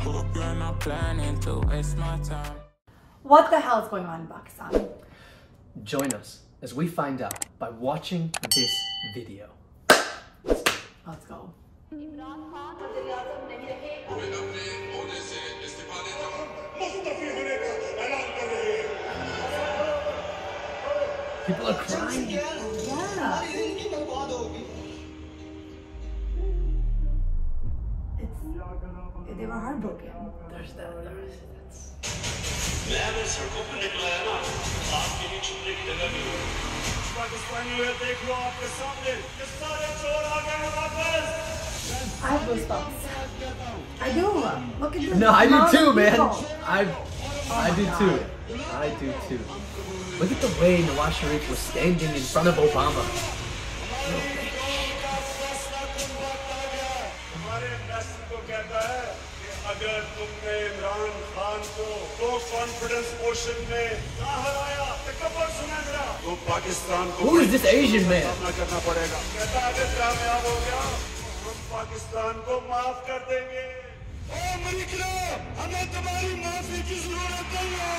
hope you're not planning to waste my time. What the hell is going on in Pakistan? Join us as we find out by watching this video. Let's go. Imran Khan People are crying. Yeah. They were heartbroken. There's that. I have goosebumps. I do. Look at this. No, I do too, man. People. I do too. I do too. Look at the way Nawaz Sharif was standing in front of Obama. अगर तुमने इमरान खान को confidence portion में ना हराया तो cover सुना मेरा तो पाकिस्तान को Who is this Asian man? सामना करना पड़ेगा कहता अगर कामयाब हो गया हम पाकिस्तान को माफ कर देंगे ओ अमेरिका हमें तुम्हारी माफी की जरूरत नहीं है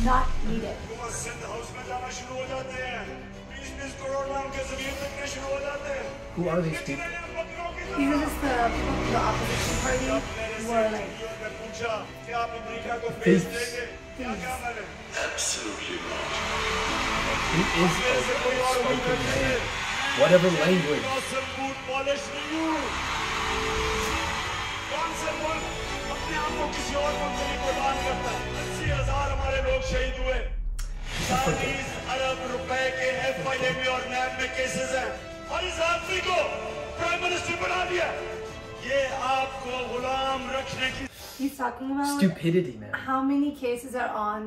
Not needed. सिंध हाउस में जाना शुरू हो जाते हैं 20-20 करोड़ नाम के जमीन तकने शुरू हो जाते हैं Who are these people? These are just the opposition party who are like Thieves. Absolutely not. He is a spoken man. Whatever language. और इस आदमी को प्राइम मिनिस्टर बना दिया ये आपको गुलाम रखने की he's talking about Stupidity, man. how many cases are on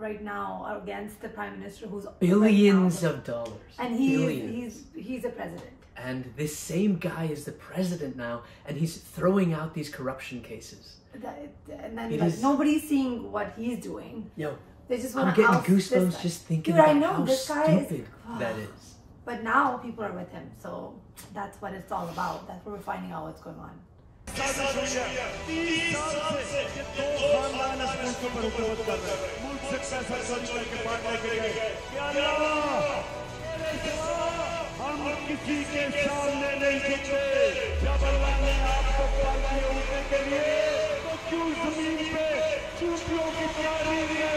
right now against the prime minister who's Billions right now, of dollars. and he's a president. And this same guy is the president now, and he's throwing out these corruption cases. And then like, nobody's seeing what he's doing. Yo, They just want I'm to getting oust goosebumps this just guy. thinking Dude, I about know, how this guy stupid is, that is. But now people are with him, so that's what it's all about. That's what we're finding out what's going on. हम किसी के सामने नहीं झुकते जब अल्लाह ने आपको पालने उठने के लिए तो क्यों जमीन पे चूतियों की तैयारी है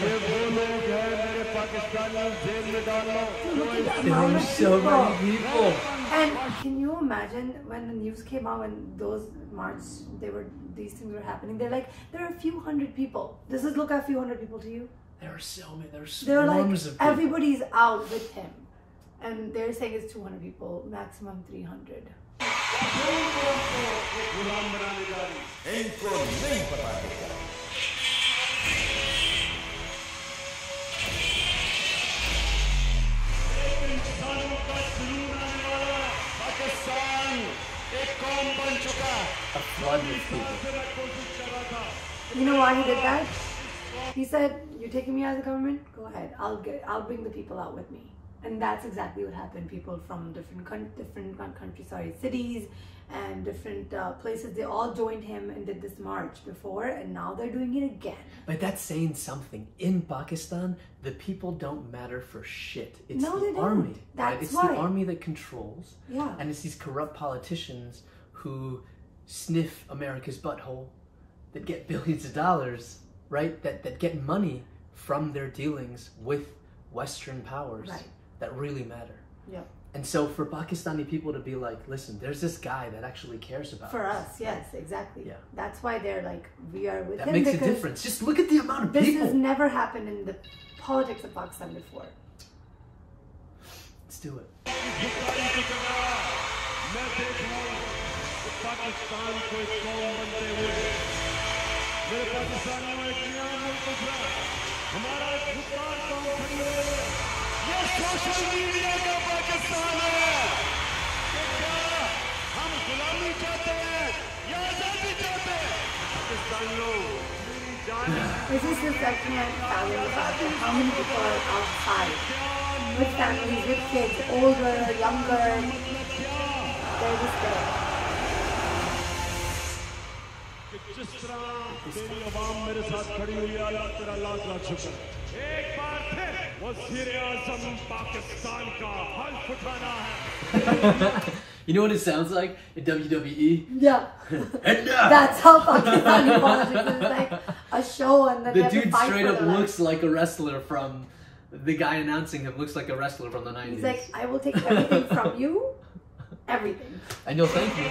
ये वो लोग हैं मेरे पाकिस्तानियों जेल में डालना There are so many people. And can you imagine when the news came out when those these things were happening? They're like, there are a few hundred people. Does this look like a few hundred people to you? There are so many. There are They're like, swarms of people. everybody's out with him. And they're saying it's 200 people, maximum 300. A flood of people. You know why he did that? He said, "You're taking me out of the government? Go ahead. I'll bring the people out with me." And that's exactly what happened. People from different countries, cities and different places, they all joined him and did this march before, and now they're doing it again. But that's saying something. In Pakistan, the people don't matter for shit. It's No, the they don't. army. That's It's why. the army that controls. Yeah. And it's these corrupt politicians who sniff America's butthole, that get billions of dollars, right? That get money from their dealings with Western powers. Right. That really matter. Yep. And so for Pakistani people to be like, listen, there's this guy that actually cares about For us, yes, exactly. Yeah. That's why they're like, we are with That him. makes a because difference. Just look at the amount of this people. has never happened in the politics of Pakistan before. Let's do it. ये social media का पाकिस्तान है क्या हम गुलामी चाहते हैं या आजादी चाहते हैं पाकिस्तानियों This is just actually like telling about how many people are outside with families, with kids, older, younger. They're just there. तेरी आवाम मेरे साथ खड़ी हुई है, अल्लाह तेरा लाख लाख शुक्र। एक बार फिर वज़ीर-ए-आज़म पाकिस्तान का हल्फ उठाना है। You know what it sounds like in WWE? Yeah. That's how Pakistani politics is, like a show, and then The they have to dude fight straight for up their life. looks like a wrestler from the guy announcing him looks like a wrestler from the 90s. He's like, I will take everything from you, everything. I know, thank you.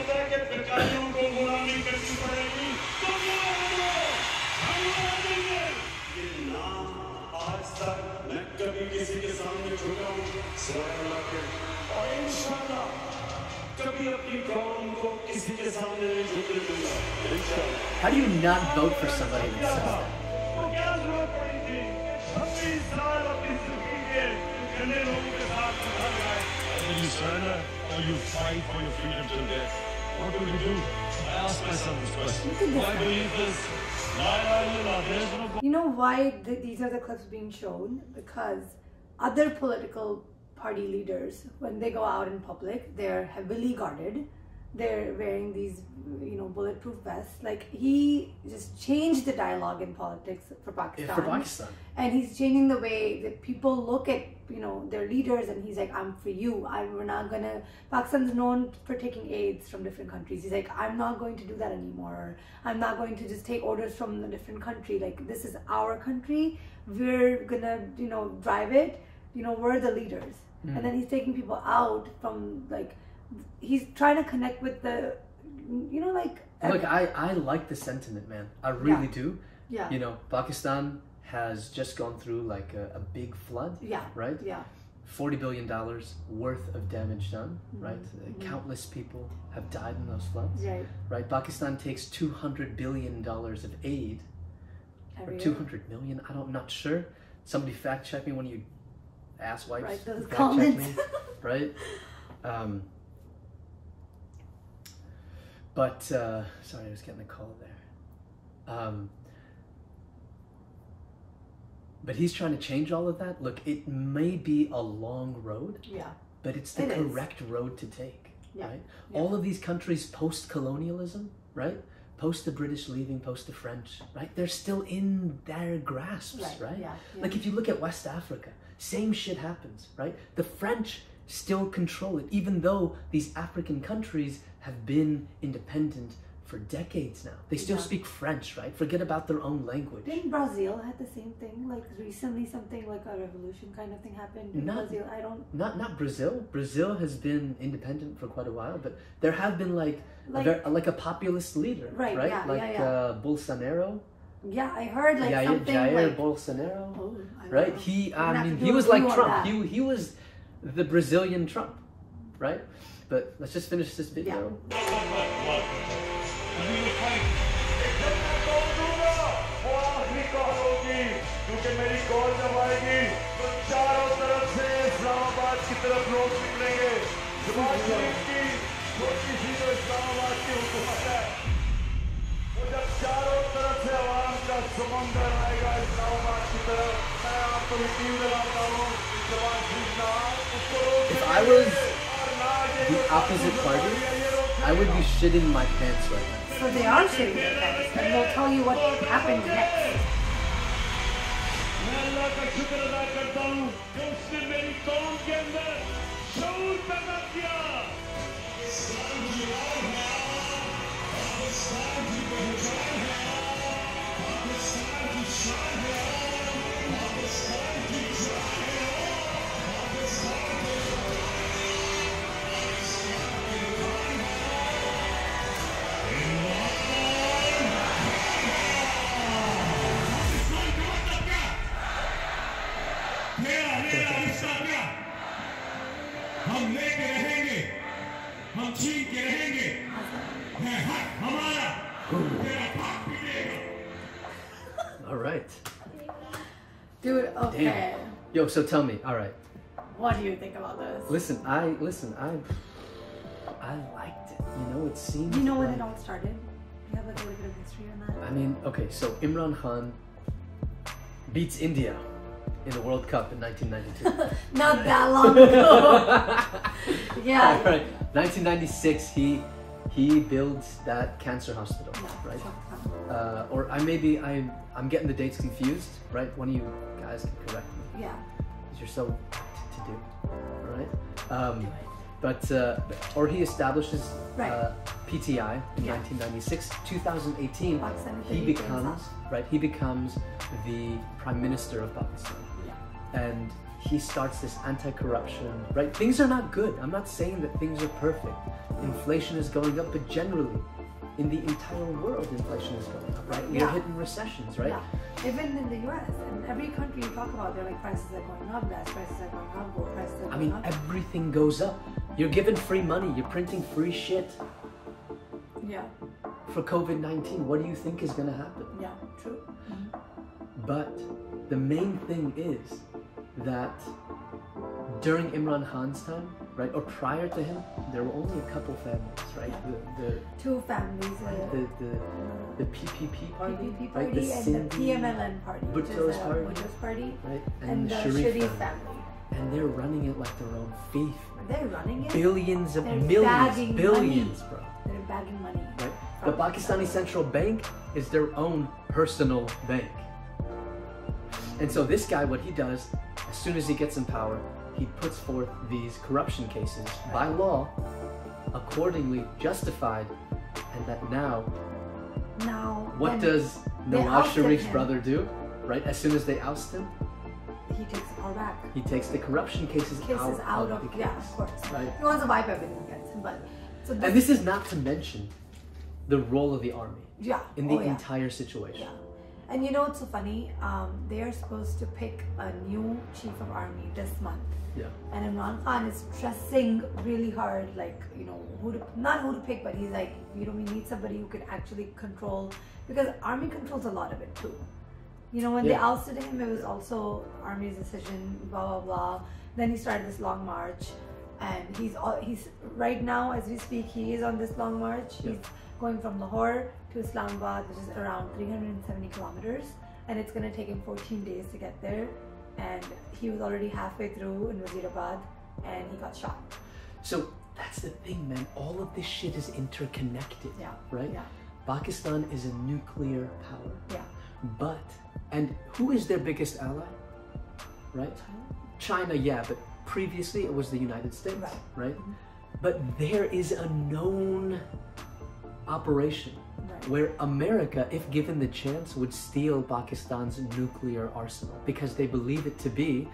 How do you not vote for somebody that says that? Will you surrender or you fight for your freedom till death? What will you do? I ask myself this question. Why believe this? There's no You know why these are the clips being shown? Because other political party leaders, when they go out in public, they're heavily guarded. They're wearing these, bulletproof vests. Like, he just changed the dialogue in politics for Pakistan. For Pakistan. And he's changing the way that people look at, their leaders, and he's like, I'm for you. We're not gonna... Pakistan's known for taking aids from different countries. He's like, I'm not going to do that anymore. I'm not going to just take orders from a different country. Like, this is our country. We're gonna, drive it. We're the leaders. And then he's taking people out from, like... He's trying to connect with the, like... Look, I like the sentiment, man. I really do. Yeah. Pakistan has just gone through like a big flood. Yeah. Right? Yeah. $40 billion worth of damage done, right? Countless people have died in those floods. Right. Right? Pakistan takes $200 billion of aid. Every Or year. 200 million? I'm not sure. Somebody fact check me, one of you asswipes. Write those fact check comments. me, right? But sorry, I was getting a call there. But he's trying to change all of that. Look, it may be a long road, Yeah. but it's the correct road to take, Yeah. right? Yeah. All of these countries post-colonialism, right? Post the British leaving, post the French, right? They're still in their grasps, right? Yeah. Like if you look at West Africa, same shit happens, right? The French still control it, even though these African countries have been independent for decades now. They still speak French, right? Forget about their own language. Didn't Brazil had the same thing? Like recently something like a revolution kind of thing happened in Brazil? I don't... Not Brazil. Brazil has been independent for quite a while, but there have been like a populist leader, Right, yeah, like yeah. Bolsonaro. Yeah, I heard like something Jair like... Bolsonaro. Oh, I don't Right? know. He We're gonna have to do he a was like review on Trump. that. He was the Brazilian Trump, right? But let's just finish this video. क्योंकि मेरी call जब आएगी तो चारों तरफ से इस्लामाबाद की तरफ लोग निकलेंगे। जमात शरीफ की छोटी सी जो इस्लामाबाद की हुकूमत है, वो जब चारों तरफ से आवाम का समंदर आएगा इस्लामाबाद की तरफ, मैं आपको यकीन दिलाता हूँ जमात शरीफ ना उसको If I was the opposite party, I would be shitting my pants right now. So they are shitting their pants, and they'll tell you what happened next. मैं अल्लाह का शुक्र अदा करता हूँ कि उसने मेरी कौम के अंदर शऊर पैदा किया। हम लेके रहेंगे, हम छीन के रहेंगे, है हक हमारा, तेरा बाप पिटेगा। All right. Dude, okay. Damn. Yo, so tell me. All right. What do you think about this? Listen, I liked it. It seemed. Do you know when like- it all started? Do you have like a little bit of history on that? I mean, okay, so Imran Khan beats India in the World Cup in 1992. Not that long ago. Yeah. All right. 1996, he He builds that cancer hospital, right? Or I'm getting the dates confused, right? One of you guys can correct me. Yeah. Because you're so to do, all right? Or he establishes PTI in 1996. 2018, he becomes the Prime Minister of Pakistan, and he starts this anti-corruption, right? Things are not good. I'm not saying that things are perfect. Inflation is going up, but generally, in the entire world, inflation is going up, right? We're hitting recessions, right? Yeah. Even in the US and every country you talk about, they're like prices are going up, gas prices are going up, gold prices are going up. Everything goes up. You're giving free money. You're printing free shit. Yeah. For COVID-19, what do you think is going to happen? Yeah, true. But the main thing is that during Imran Khan's time, right, or prior to him, there were only a couple families, right? Yeah. Two families. The PPP party, PPP right? party and the PMLN party, Bhutto's party, right? And the Sharif family. And they're running it like their own thief. They're running it. Billions of they're millions, billions, money. bro. They're bagging money. Right? The Pakistani Central Bank is their own personal bank. And so this guy, what he does, as soon as he gets in power, he puts forth these corruption cases by law, accordingly justified, and that now what does Nawaz Sharif's brother do? Right? As soon as they oust him, he takes the power back. He takes the corruption cases out of the case. Yeah, of course. Right? He wants to wipe everything against him, but and this is not to mention the role of the army. Yeah. In the entire situation. Yeah. And you know what's so funny? They are supposed to pick a new chief of army this month. Yeah. And Imran Khan is stressing really hard, like, you know, not who to pick, but he's like, you know, we need somebody who can actually control, because army controls a lot of it too. You know, when they ousted him, it was also army's decision, blah, blah, blah. Then he started this long march, and he's right now, as we speak, he is on this long march. Yeah. He's going from Lahore to Islamabad, which is around 370 kilometers, and it's going to take him 14 days to get there. And he was already halfway through in Wazirabad, and he got shot. So that's the thing, man. All of this shit is interconnected, right? Yeah. Pakistan is a nuclear power. Yeah. And who is their biggest ally? Right? China, yeah, but previously it was the United States, right? Mm-hmm. But there is a known operation where America, if given the chance, would steal Pakistan's nuclear arsenal because they believe it to be.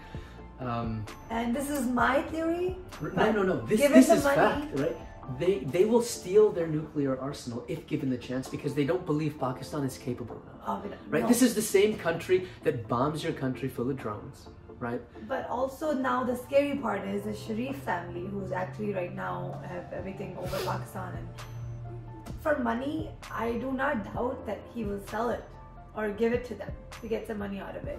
And this is my theory. No. This is fact, right? They will steal their nuclear arsenal if given the chance because they don't believe Pakistan is capable of it. Right? No. This is the same country that bombs your country full of drones, right? But also now the scary part is the Sharif family, who's actually right now have everything over Pakistan, and for money, I do not doubt that he will sell it or give it to them to get some money out of it.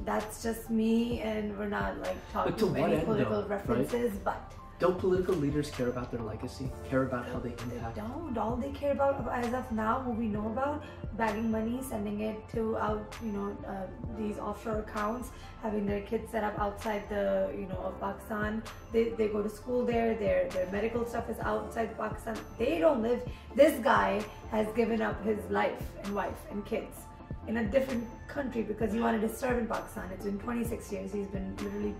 That's just me, and we're not like talking any political references, but don't political leaders care about their legacy? Care about how they impact? They don't. All they care about, as of now, who we know about, bagging money, sending it to these offshore accounts, having their kids set up outside the of Pakistan. They go to school there. Their medical stuff is outside Pakistan. They don't live. This guy has given up his life and wife and kids in a different country because he wanted to serve in Pakistan. It's been 26 years. He's been literally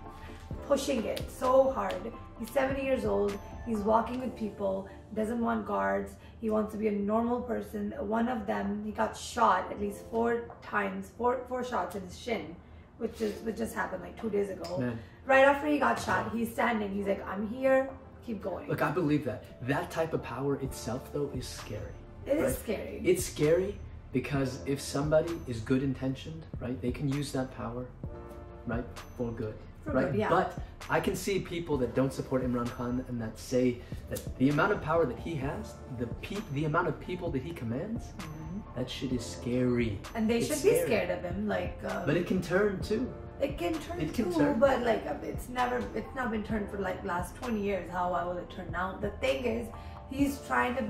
pushing it so hard. He's 70 years old. He's walking with people, doesn't want guards. He wants to be a normal person. One of them, he got shot at least 4 times, four shots in his shin, which just happened like 2 days ago. Man. Right after he got shot, he's standing. He's like, I'm here, keep going. Look, I believe that. That type of power itself, though, is scary. It is scary. It's scary because if somebody is good intentioned, right, they can use that power, right, for good. Right, yeah. But I can see people that don't support Imran Khan and that say that the amount of power that he has, the amount of people that he commands, that shit is scary. And they should be scared of him, like. But it can turn too. It can turn, but like it's not been turned for like last 20 years. How will it turn now? The thing is, he's trying to,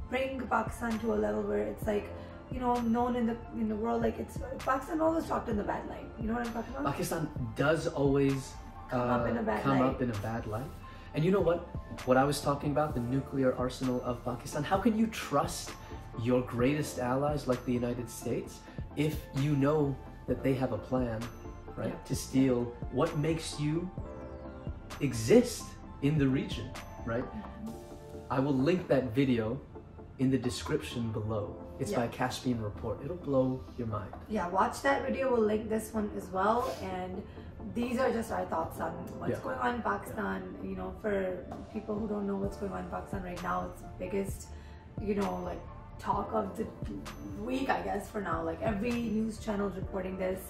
bring Pakistan to a level where it's like, known in the world, like it's Pakistan always talked in the bad light. You know what I'm talking about? Pakistan does always come up in a bad light, And you know what? What I was talking about, the nuclear arsenal of Pakistan, how can you trust your greatest allies like the United States if you know that they have a plan, right, Yeah. to steal what makes you exist in the region, right? I will link that video in the description below. It's Yeah. by Caspian Report. It'll blow your mind. Yeah, watch that video. We'll link this one as well. And these are just our thoughts on what's Yeah. going on in Pakistan. You know, for people who don't know what's going on in Pakistan right now, it's the biggest, you know, like talk of the week, I guess, for now. Like every news channel is reporting this.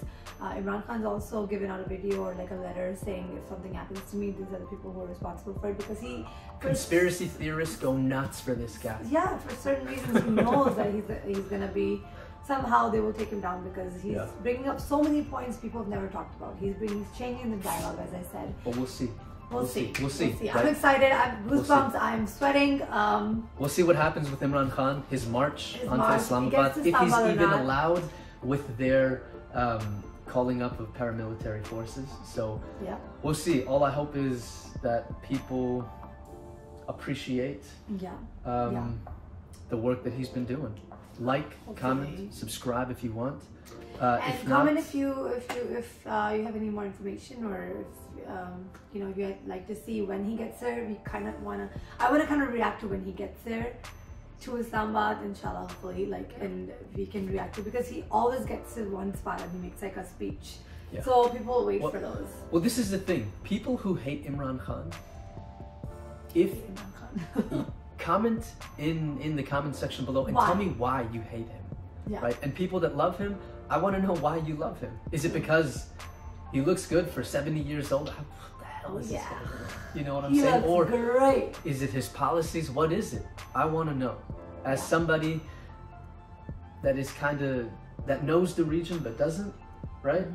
Imran Khan's also given out a video or like a letter saying if something happens to me, these are the people who are responsible for it, because he Conspiracy theorists go nuts for this guy. yeah, for certain reasons he knows that he's gonna be, somehow they will take him down, because he's Yeah. bringing up so many points people have never talked about. He's changing the dialogue, as I said. But we'll see. We'll see. We'll see. I'm right? excited. I'm We'll see. goosebumps. I'm sweating. We'll see what happens with Imran Khan, his march His onto march, he Islamabad, gets to if he's Islamabad or even not. allowed with their calling up of paramilitary forces. So Yeah. we'll see. All I hope is that people appreciate Yeah. um, the work that he's been doing. Like, Hopefully. comment, subscribe if you want. And if comment not, if you have any more information, or if you know, if you'd like to see when he gets there. I want to kind of react to when he gets there to Islamabad, inshallah, hopefully, like, and we can react to, because he always gets to one spot and he makes like a speech. Yeah. So people will wait Well- for those. well, this is the thing. People who hate Imran Khan, if Imran Khan. comment in the comment section below and Why? tell me why you hate him. Yeah. Right? And people that love him, I want to know why you love him. Is it because he looks good for 70 years old? What the hell is this Yeah. guy? You know what I'm He saying? looks Or great. is it his policies? What is it? I want to know. As Yeah. somebody that is that knows the region but doesn't, right?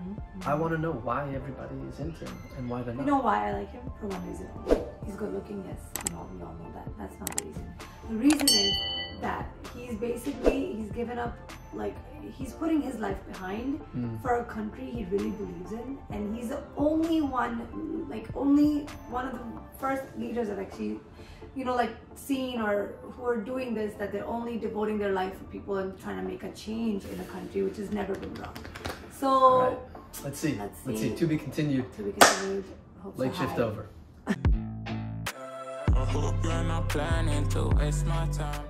I want to know why everybody is into him and why they're You not. know why I like him? For one reason. He's good looking, yes. We all know that. That's not the reason. The reason is that he's given up, like, he's putting his life behind for a country he really believes in, and he's the only one of the first leaders I've actually, you know, like, seen or who are doing this, that they're only devoting their life for people and trying to make a change in a country, which has never been wrong. So All right. Let's see. Let's Let's see. see. To be continued. to be continued. Hope so Late shift high. over. I hope you're not planning to waste my time.